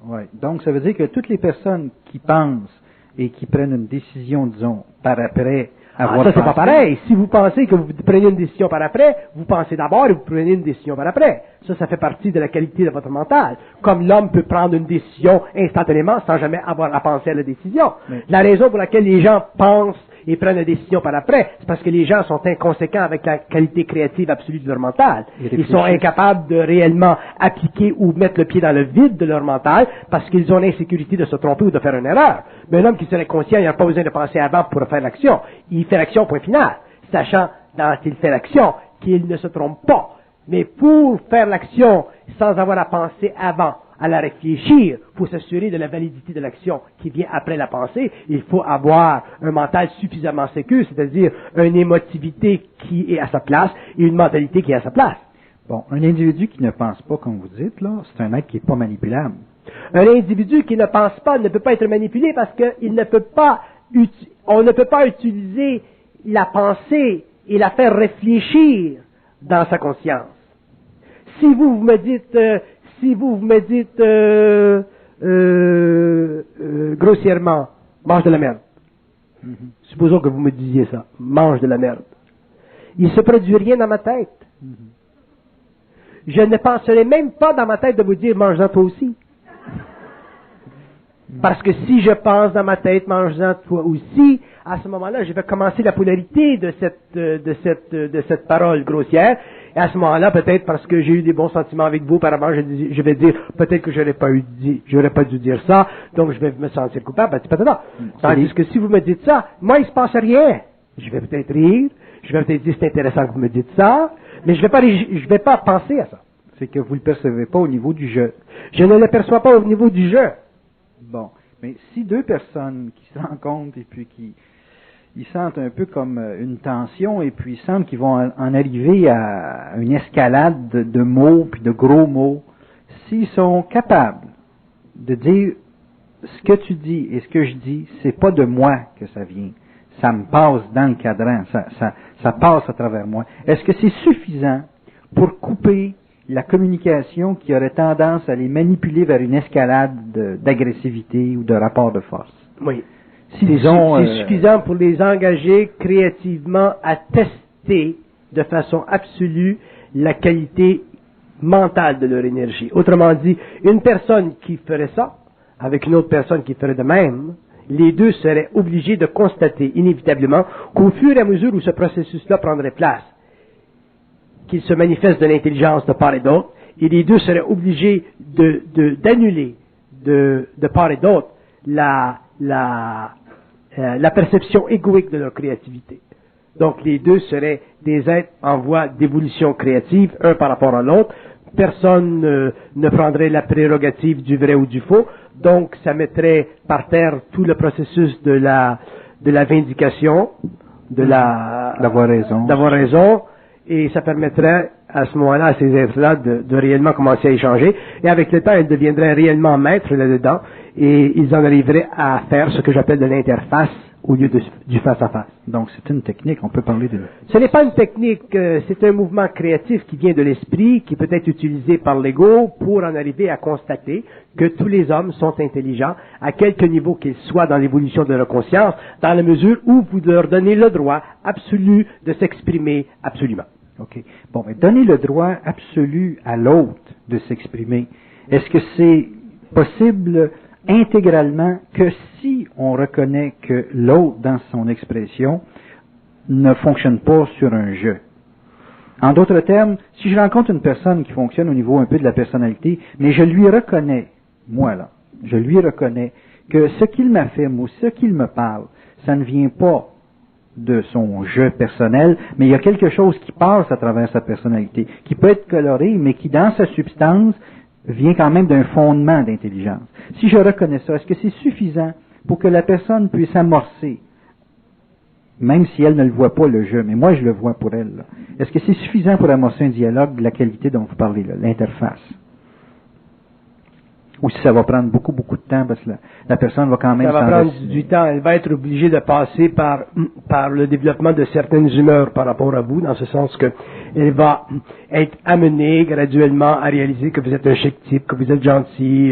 Oui. Donc, ça veut dire que toutes les personnes qui pensent et qui prennent une décision, disons, par après, avoir ça, c'est pas pensé. pareil. Si vous pensez que vous prenez une décision par après, vous pensez d'abord et vous prenez une décision par après. Ça fait partie de la qualité de votre mental. Comme l'homme peut prendre une décision instantanément sans jamais avoir à penser à la décision. Oui. La raison pour laquelle les gens pensent et prennent une décision par après, c'est parce que les gens sont inconséquents avec la qualité créative absolue de leur mental. Ils sont incapables de réellement appliquer ou mettre le pied dans le vide de leur mental parce qu'ils ont l'insécurité de se tromper ou de faire une erreur. Mais un homme qui serait conscient, il n'a pas besoin de penser avant pour faire l'action. Il fait l'action, point final. Sachant, dans qu'il fait l'action, qu'il ne se trompe pas. Mais pour faire l'action sans avoir à penser avant, à la réfléchir, pour s'assurer de la validité de l'action qui vient après la pensée, il faut avoir un mental suffisamment sécure, c'est-à-dire une émotivité qui est à sa place et une mentalité qui est à sa place. Bon, un individu qui ne pense pas, comme vous dites, là, c'est un être qui n'est pas manipulable. Un individu qui ne pense pas ne peut pas être manipulé parce qu'il ne peut pas, on ne peut pas utiliser la pensée et la faire réfléchir dans sa conscience. Si vous me dites grossièrement, mange de la merde. Supposons que vous me disiez ça, mange de la merde. Il ne se produit rien dans ma tête. Je ne penserai même pas dans ma tête de vous dire, mange-en toi aussi. Parce que si je pense dans ma tête, mange-en toi aussi, à ce moment-là, je vais commencer la polarité de cette parole grossière. Et à ce moment-là, peut-être parce que j'ai eu des bons sentiments avec vous, apparemment, je vais dire, peut-être que j'aurais pas dû dire ça, donc je vais me sentir coupable, Tandis que si vous me dites ça, moi, il se passe rien. Je vais peut-être rire, je vais peut-être dire, c'est intéressant que vous me dites ça, mais je vais pas penser à ça. C'est que vous ne le percevez pas au niveau du je. Je ne le perçois pas au niveau du je. Bon, mais si deux personnes qui se rencontrent et puis qui ils sentent un peu comme une tension et puis ils sentent qu'ils vont en arriver à une escalade de mots puis de gros mots, s'ils sont capables de dire ce que tu dis et ce que je dis, c'est pas de moi que ça vient, ça me passe dans le cadran, ça passe à travers moi. Est-ce que c'est suffisant pour couper la communication qui aurait tendance à les manipuler vers une escalade d'agressivité ou de rapport de force? Oui. C'est suffisant pour les engager créativement à tester de façon absolue la qualité mentale de leur énergie. Autrement dit, une personne qui ferait ça, avec une autre personne qui ferait de même, les deux seraient obligés de constater inévitablement qu'au fur et à mesure où ce processus-là prendrait place, qu'il se manifeste de l'intelligence de part et d'autre, et les deux seraient obligés d'annuler de part et d'autre la perception égoïque de leur créativité. Donc les deux seraient des êtres en voie d'évolution créative, un par rapport à l'autre. Personne ne prendrait la prérogative du vrai ou du faux, donc ça mettrait par terre tout le processus de la vindication, d'avoir raison, et ça permettrait à ce moment-là à ces êtres-là de réellement commencer à échanger, et avec le temps, ils deviendraient réellement maîtres là-dedans, et ils en arriveraient à faire ce que j'appelle de l'interface au lieu du face-à-face. Donc c'est une technique, on peut parler de... Ce n'est pas une technique, c'est un mouvement créatif qui vient de l'esprit, qui peut être utilisé par l'ego pour en arriver à constater que tous les hommes sont intelligents, à quelque niveau qu'ils soient dans l'évolution de leur conscience, dans la mesure où vous leur donnez le droit absolu de s'exprimer absolument. OK. Bon, mais donner le droit absolu à l'autre de s'exprimer, est-ce que c'est possible intégralement que si on reconnaît que l'autre, dans son expression, ne fonctionne pas sur un jeu? En d'autres termes, si je rencontre une personne qui fonctionne au niveau un peu de la personnalité, mais je lui reconnais, moi là, je lui reconnais que ce qu'il m'a fait, ou ce qu'il me parle, ça ne vient pas de son jeu personnel, mais il y a quelque chose qui passe à travers sa personnalité, qui peut être coloré, mais qui dans sa substance vient quand même d'un fondement d'intelligence. Si je reconnais ça, est-ce que c'est suffisant pour que la personne puisse amorcer, même si elle ne le voit pas le jeu, mais moi je le vois pour elle, là. Est-ce que c'est suffisant pour amorcer un dialogue de la qualité dont vous parlez, là, l'interface? ou si ça va prendre beaucoup, beaucoup de temps, parce que la personne va quand même Ça va prendre du temps. Elle va être obligée de passer par le développement de certaines humeurs par rapport à vous, dans ce sens que elle va être amenée graduellement à réaliser que vous êtes un chic type, que vous êtes gentil,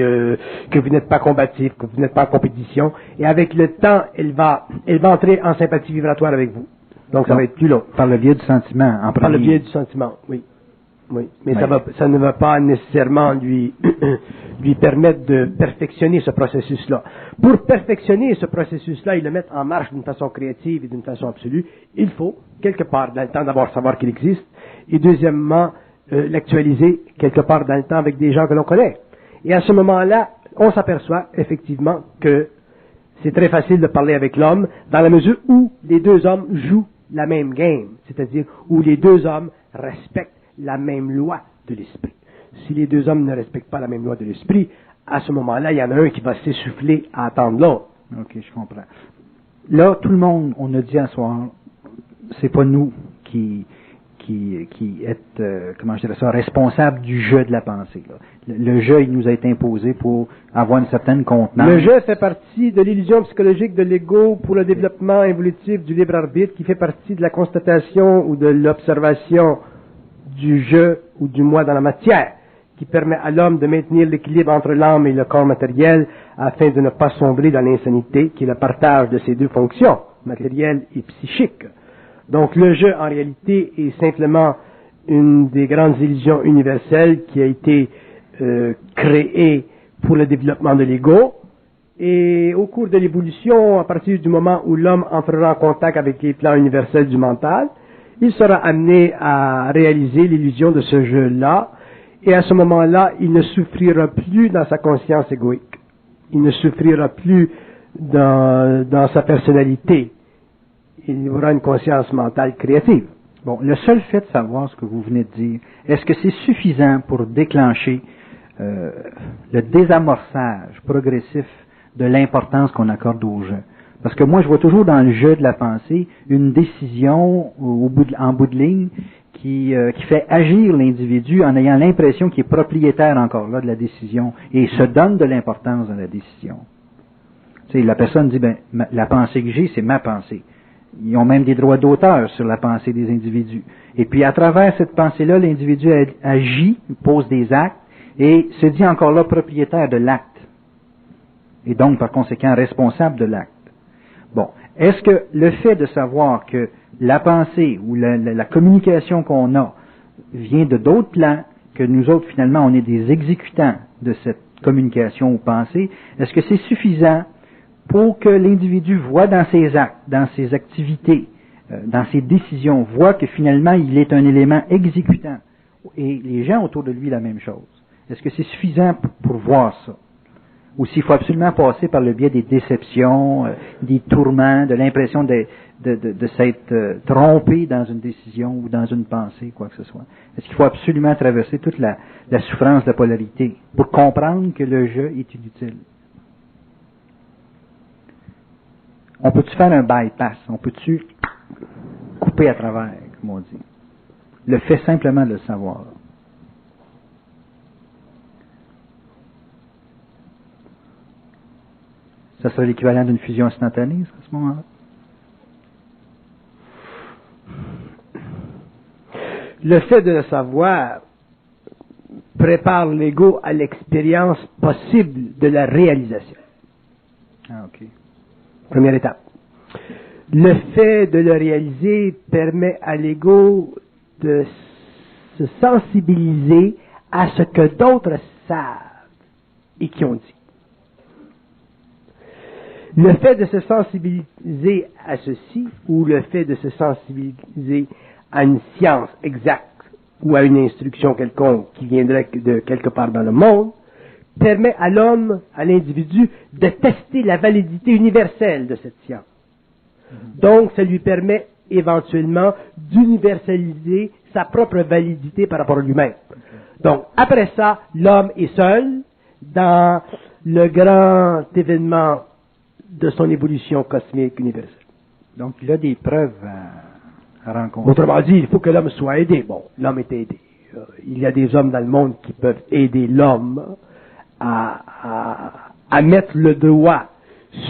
que vous n'êtes pas combatif, que vous n'êtes pas en compétition. Et avec le temps, elle va entrer en sympathie vibratoire avec vous. Donc ça va être plus long. Par le biais du sentiment, en premier. Par le biais du sentiment, oui. Oui, mais ça ne va pas nécessairement lui permettre de perfectionner ce processus-là. Pour perfectionner ce processus-là et le mettre en marche d'une façon créative et d'une façon absolue, il faut, quelque part dans le temps, d'abord savoir qu'il existe, et deuxièmement, l'actualiser quelque part dans le temps avec des gens que l'on connaît. Et à ce moment-là, on s'aperçoit effectivement que c'est très facile de parler avec l'homme dans la mesure où les deux hommes jouent la même game, c'est-à-dire où les deux hommes respectent la même loi de l'esprit. Si les deux hommes ne respectent pas la même loi de l'esprit, à ce moment-là, il y en a un qui va s'essouffler à attendre l'autre. Ok, je comprends. Là, tout le monde, on a dit à soir, c'est pas nous qui est, comment je dirais ça, responsable du jeu de la pensée. Là. Le jeu, il nous a été imposé pour avoir une certaine contenance. Le jeu fait partie de l'illusion psychologique de l'ego pour le développement évolutif du libre arbitre, qui fait partie de la constatation ou de l'observation du jeu ou du moi dans la matière, qui permet à l'homme de maintenir l'équilibre entre l'âme et le corps matériel afin de ne pas sombrer dans l'insanité, qui est le partage de ces deux fonctions, matérielle et psychique. Donc le jeu, en réalité, est simplement une des grandes illusions universelles qui a été créée pour le développement de l'ego. Et au cours de l'évolution, à partir du moment où l'homme entrera en contact avec les plans universels du mental, il sera amené à réaliser l'illusion de ce jeu-là, et à ce moment-là, il ne souffrira plus dans sa conscience égoïque. Il ne souffrira plus dans sa personnalité. Il aura une conscience mentale créative. Bon, le seul fait de savoir ce que vous venez de dire, est-ce que c'est suffisant pour déclencher le désamorçage progressif de l'importance qu'on accorde au jeu? Parce que moi, je vois toujours dans le jeu de la pensée une décision en bout de ligne qui fait agir l'individu en ayant l'impression qu'il est propriétaire encore là de la décision et se donne de l'importance dans la décision. Tu sais, la personne dit, la pensée que j'ai, c'est ma pensée. Ils ont même des droits d'auteur sur la pensée des individus. Et puis, à travers cette pensée-là, l'individu agit, pose des actes et se dit encore là propriétaire de l'acte. Et donc, par conséquent, responsable de l'acte. Bon, est-ce que le fait de savoir que la pensée ou la communication qu'on a vient de d'autres plans, que nous autres, finalement, on est des exécutants de cette communication ou pensée, est-ce que c'est suffisant pour que l'individu voit dans ses actes, dans ses activités, dans ses décisions, voit que finalement, il est un élément exécutant, et les gens autour de lui la même chose? Est-ce que c'est suffisant pour voir ça? Ou s'il faut absolument passer par le biais des déceptions, des tourments, de l'impression de s'être trompé dans une décision ou dans une pensée, quoi que ce soit. Est-ce qu'il faut absolument traverser toute la souffrance de la polarité pour comprendre que le jeu est inutile? On peut-tu faire un bypass? On peut-tu couper à travers, comme on dit? Le fait simplement de le savoir. Ça serait l'équivalent d'une fusion instantanée, à ce moment-là? Le fait de le savoir prépare l'ego à l'expérience possible de la réalisation. Ah, ok. Première étape. Le fait de le réaliser permet à l'ego de se sensibiliser à ce que d'autres savent et qui ont dit. Le fait de se sensibiliser à ceci, ou le fait de se sensibiliser à une science exacte ou à une instruction quelconque qui viendrait de quelque part dans le monde, permet à l'homme, à l'individu, de tester la validité universelle de cette science. Donc, ça lui permet éventuellement d'universaliser sa propre validité par rapport à lui-même. Donc, après ça, l'homme est seul dans le grand événement de son évolution cosmique universelle. Donc, il a des preuves à rencontrer. Autrement dit, il faut que l'homme soit aidé. Bon, l'homme est aidé. Il y a des hommes dans le monde qui peuvent aider l'homme à mettre le doigt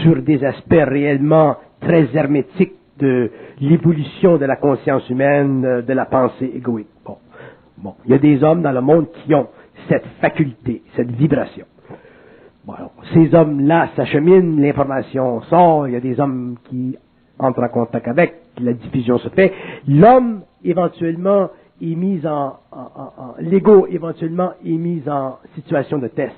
sur des aspects réellement très hermétiques de l'ébullition de la conscience humaine, de la pensée égoïque. Bon, il y a des hommes dans le monde qui ont cette faculté, cette vibration. Bon, alors, ces hommes-là s'acheminent, l'information sort, il y a des hommes qui entrent en contact avec, la diffusion se fait. L'homme, éventuellement, est mis l'ego, éventuellement, est mis en situation de test.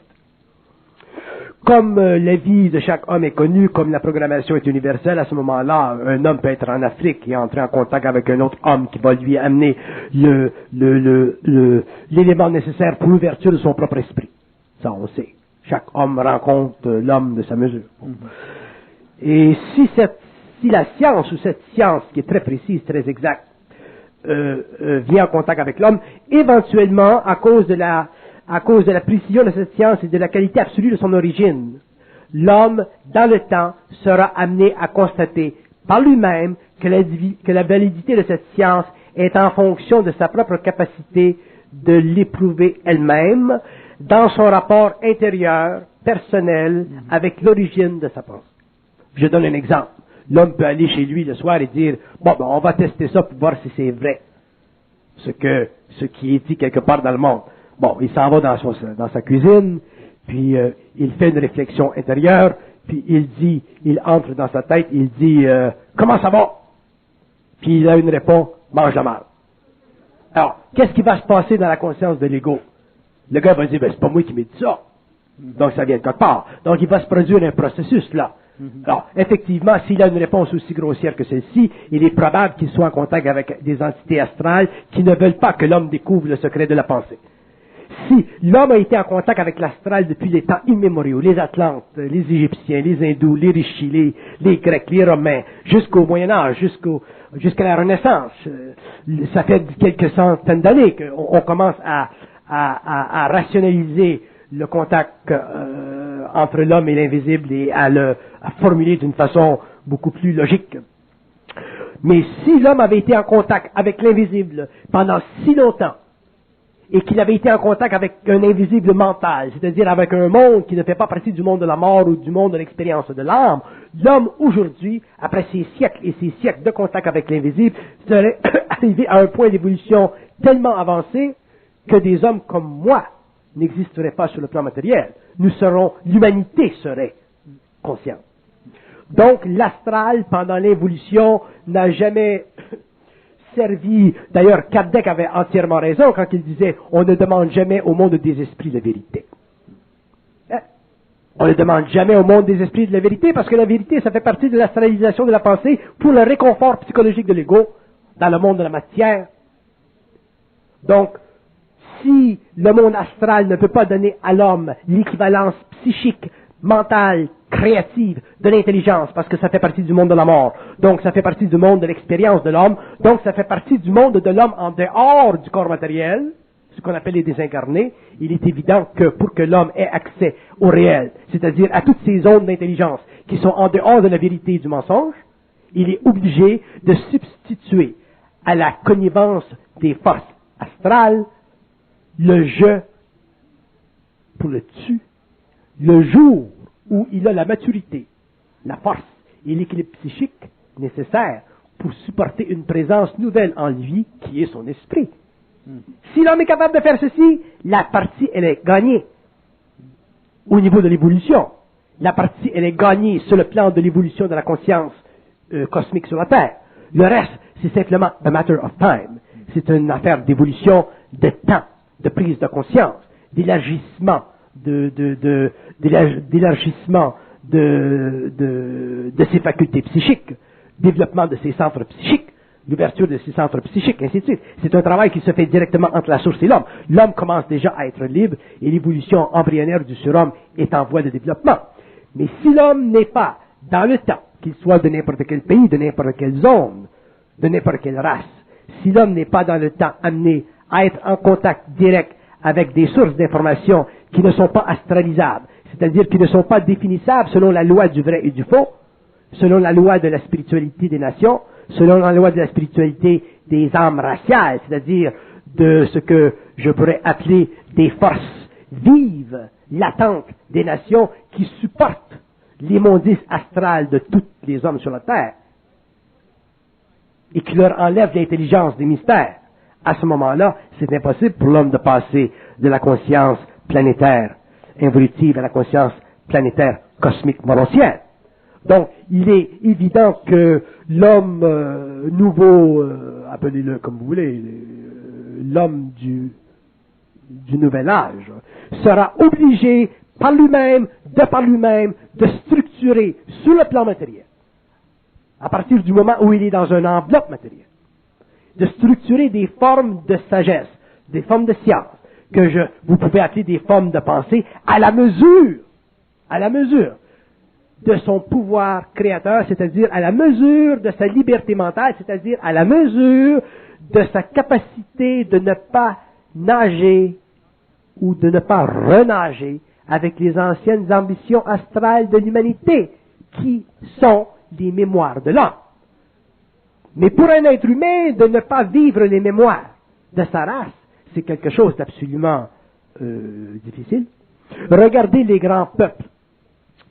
Comme la vie de chaque homme est connue, comme la programmation est universelle, à ce moment-là, un homme peut être en Afrique et entrer en contact avec un autre homme qui va lui amener l'élément nécessaire pour l'ouverture de son propre esprit. Ça, on sait. Chaque homme rencontre l'homme de sa mesure. Et si la science, ou cette science qui est très précise, très exacte, vient en contact avec l'homme, éventuellement, à cause de la précision de cette science et de la qualité absolue de son origine, l'homme, dans le temps, sera amené à constater par lui-même que la validité de cette science est en fonction de sa propre capacité de l'éprouver elle-même dans son rapport intérieur, personnel, avec l'origine de sa pensée. Je donne un exemple. L'homme peut aller chez lui le soir et dire, on va tester ça pour voir si c'est vrai, ce qui est dit quelque part dans le monde. Bon, il s'en va dans sa cuisine, puis il fait une réflexion intérieure, puis il entre dans sa tête, il dit, comment ça va? Puis il a une réponse, mange la mal. Alors, qu'est-ce qui va se passer dans la conscience de l'ego? Le gars va dire, c'est pas moi qui m'ai dit ça. Donc ça vient de quelque part. Donc il va se produire un processus là. Alors, effectivement, s'il a une réponse aussi grossière que celle-ci, il est probable qu'il soit en contact avec des entités astrales qui ne veulent pas que l'homme découvre le secret de la pensée. Si l'homme a été en contact avec l'astral depuis les temps immémoriaux, les Atlantes, les Égyptiens, les Hindous, les Rishis, les Grecs, les Romains, jusqu'au Moyen-Âge, jusqu'à la Renaissance, ça fait quelques centaines d'années qu'on commence à rationaliser le contact entre l'homme et l'invisible et à formuler d'une façon beaucoup plus logique. Mais si l'homme avait été en contact avec l'invisible pendant si longtemps, et qu'il avait été en contact avec un invisible mental, c'est-à-dire avec un monde qui ne fait pas partie du monde de la mort ou du monde de l'expérience de l'âme, l'homme aujourd'hui, après ces siècles et ces siècles de contact avec l'invisible, serait arrivé à un point d'évolution tellement avancé que des hommes comme moi n'existeraient pas sur le plan matériel. L'humanité serait consciente. Donc l'astral, pendant l'évolution, n'a jamais servi. D'ailleurs, Kardec avait entièrement raison quand il disait « on ne demande jamais au monde des esprits la vérité ». On ne demande jamais au monde des esprits de la vérité parce que la vérité, ça fait partie de l'astralisation de la pensée pour le réconfort psychologique de l'ego dans le monde de la matière. Donc, si le monde astral ne peut pas donner à l'homme l'équivalence psychique, mentale, créative de l'intelligence, parce que ça fait partie du monde de la mort, donc ça fait partie du monde de l'expérience de l'homme, donc ça fait partie du monde de l'homme en dehors du corps matériel, ce qu'on appelle les désincarnés, il est évident que pour que l'homme ait accès au réel, c'est-à-dire à toutes ces zones d'intelligence qui sont en dehors de la vérité et du mensonge, il est obligé de substituer à la connivence des forces astrales le je pour le tu, le jour où il a la maturité, la force et l'équilibre psychique nécessaires pour supporter une présence nouvelle en lui qui est son esprit. Si l'homme est capable de faire ceci, la partie, elle est gagnée au niveau de l'évolution. La partie, elle est gagnée sur le plan de l'évolution de la conscience cosmique sur la Terre. Le reste, c'est simplement a matter of time. C'est une affaire d'évolution, de temps, de prise de conscience, d'élargissement d'élargissement de ses facultés psychiques, développement de ses centres psychiques, l'ouverture de ses centres psychiques, ainsi de suite. C'est un travail qui se fait directement entre la source et l'homme. L'homme commence déjà à être libre et l'évolution embryonnaire du surhomme est en voie de développement. Mais si l'homme n'est pas dans le temps, qu'il soit de n'importe quel pays, de n'importe quelle zone, de n'importe quelle race, si l'homme n'est pas dans le temps amené à être en contact direct avec des sources d'informations qui ne sont pas astralisables, c'est-à-dire qui ne sont pas définissables selon la loi du vrai et du faux, selon la loi de la spiritualité des nations, selon la loi de la spiritualité des âmes raciales, c'est-à-dire de ce que je pourrais appeler des forces vives latente des nations qui supportent l'immondice astral de tous les hommes sur la terre et qui leur enlève l'intelligence des mystères. À ce moment-là, c'est impossible pour l'homme de passer de la conscience planétaire involutive à la conscience planétaire cosmique morontienne. Donc, il est évident que l'homme nouveau, appelez-le comme vous voulez, l'homme du nouvel âge, sera obligé par lui-même, de structurer sur le plan matériel, à partir du moment où il est dans une enveloppe matérielle, de structurer des formes de sagesse, des formes de science, que vous pouvez appeler des formes de pensée, à la mesure de son pouvoir créateur, c'est-à-dire à la mesure de sa liberté mentale, c'est-à-dire à la mesure de sa capacité de ne pas nager ou de ne pas renager avec les anciennes ambitions astrales de l'humanité, qui sont les mémoires de l'homme. Mais pour un être humain, de ne pas vivre les mémoires de sa race, c'est quelque chose d'absolument difficile. Regardez les grands peuples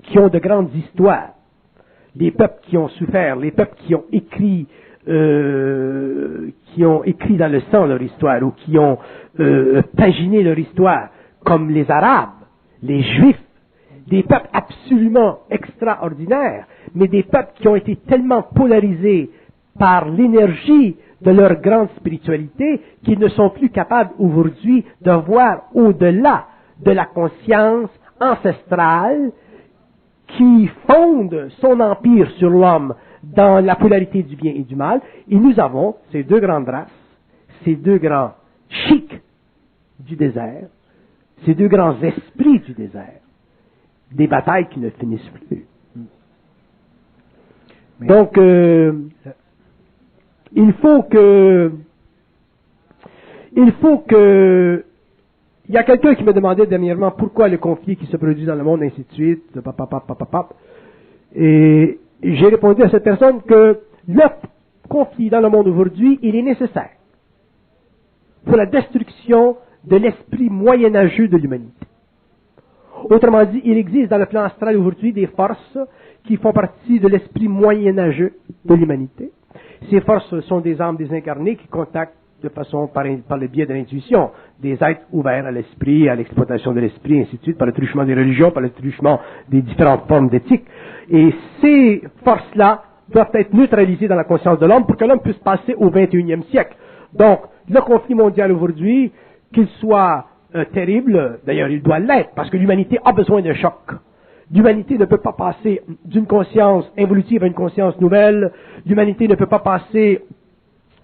qui ont de grandes histoires, les peuples qui ont souffert, les peuples qui ont écrit dans le sang leur histoire, ou qui ont paginé leur histoire, comme les Arabes, les Juifs, des peuples absolument extraordinaires, mais des peuples qui ont été tellement polarisés par l'énergie de leur grande spiritualité qu'ils ne sont plus capables aujourd'hui de voir au-delà de la conscience ancestrale qui fonde son empire sur l'homme dans la polarité du bien et du mal. Et nous avons ces deux grandes races, ces deux grands chics du désert, ces deux grands esprits du désert, des batailles qui ne finissent plus. Donc, il faut que, il y a quelqu'un qui me demandait dernièrement pourquoi le conflit qui se produit dans le monde, ainsi de suite, et j'ai répondu à cette personne que le conflit dans le monde aujourd'hui, il est nécessaire pour la destruction de l'esprit moyenâgeux de l'humanité. Autrement dit, il existe dans le plan astral aujourd'hui des forces qui font partie de l'esprit moyenâgeux de l'humanité. Ces forces sont des âmes désincarnées qui contactent de façon par le biais de l'intuition des êtres ouverts à l'esprit, à l'exploitation de l'esprit, ainsi de suite, par le truchement des religions, par le truchement des différentes formes d'éthique. Et ces forces-là doivent être neutralisées dans la conscience de l'homme pour que l'homme puisse passer au 21e siècle. Donc, le conflit mondial aujourd'hui, qu'il soit terrible, d'ailleurs il doit l'être, parce que l'humanité a besoin d'un choc. L'humanité ne peut pas passer d'une conscience évolutive à une conscience nouvelle. L'humanité ne peut pas passer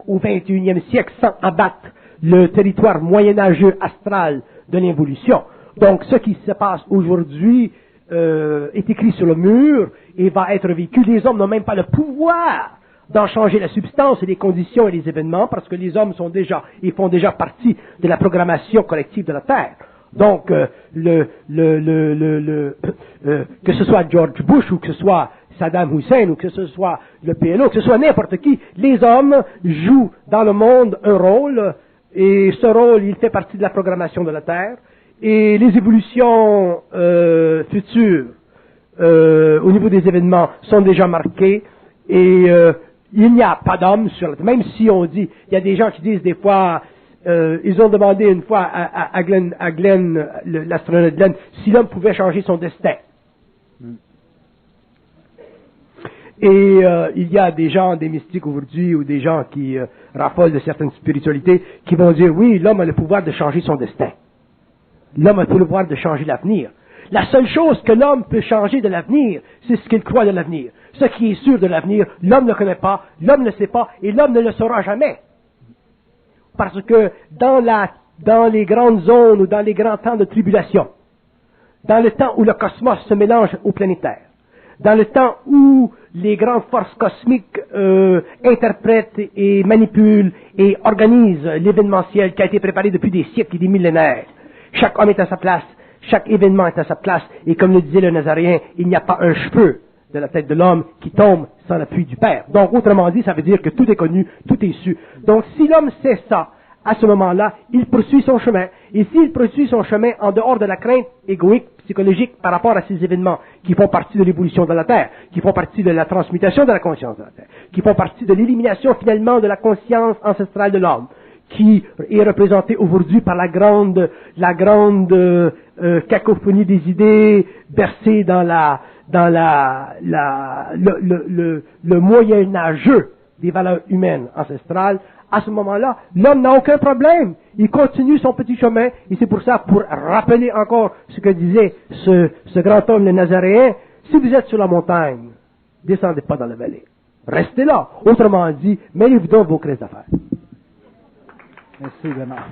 au 21e siècle sans abattre le territoire moyenâgeux astral de l'évolution. Donc, ce qui se passe aujourd'hui est écrit sur le mur et va être vécu. Les hommes n'ont même pas le pouvoir d'en changer la substance et les conditions et les événements parce que les hommes font déjà partie de la programmation collective de la Terre. Donc, que ce soit George Bush ou que ce soit Saddam Hussein ou que ce soit le PLO, que ce soit n'importe qui, les hommes jouent dans le monde un rôle et ce rôle, il fait partie de la programmation de la Terre et les évolutions futures au niveau des événements sont déjà marquées et il n'y a pas d'homme sur la Terre. Même si on dit, il y a des gens qui disent des fois, ils ont demandé une fois à Glenn, l'astronaute Glenn, si l'homme pouvait changer son destin. Et il y a des gens, des mystiques aujourd'hui, ou des gens qui raffolent de certaines spiritualités, qui vont dire, oui, l'homme a le pouvoir de changer son destin. L'homme a le pouvoir de changer l'avenir. La seule chose que l'homme peut changer de l'avenir, c'est ce qu'il croit de l'avenir. Ce qui est sûr de l'avenir, l'homme ne connaît pas, l'homme ne sait pas, et l'homme ne le saura jamais. Parce que dans les grandes zones ou dans les grands temps de tribulation, dans le temps où le cosmos se mélange au planétaire, dans le temps où les grandes forces cosmiques interprètent et manipulent et organisent l'événementiel qui a été préparé depuis des siècles et des millénaires, chaque homme est à sa place, chaque événement est à sa place, et comme le disait le Nazaréen, il n'y a pas un cheveu de la tête de l'homme qui tombe sans l'appui du Père. Donc, autrement dit, ça veut dire que tout est connu, tout est su. Donc, si l'homme sait ça, à ce moment-là, il poursuit son chemin. Et s'il poursuit son chemin en dehors de la crainte égoïque, psychologique, par rapport à ces événements qui font partie de l'évolution de la Terre, qui font partie de la transmutation de la conscience de la Terre, qui font partie de l'élimination finalement de la conscience ancestrale de l'homme, qui est représentée aujourd'hui par la grande cacophonie des idées bercées dans le moyen-âgeux des valeurs humaines ancestrales. À ce moment-là, l'homme n'a aucun problème. Il continue son petit chemin, et c'est pour ça, pour rappeler encore ce que disait ce grand homme, le Nazaréen, si vous êtes sur la montagne, descendez pas dans la vallée. Restez là. Autrement dit, mêlez-vous donc vos crises d'affaires. Merci, Bernard.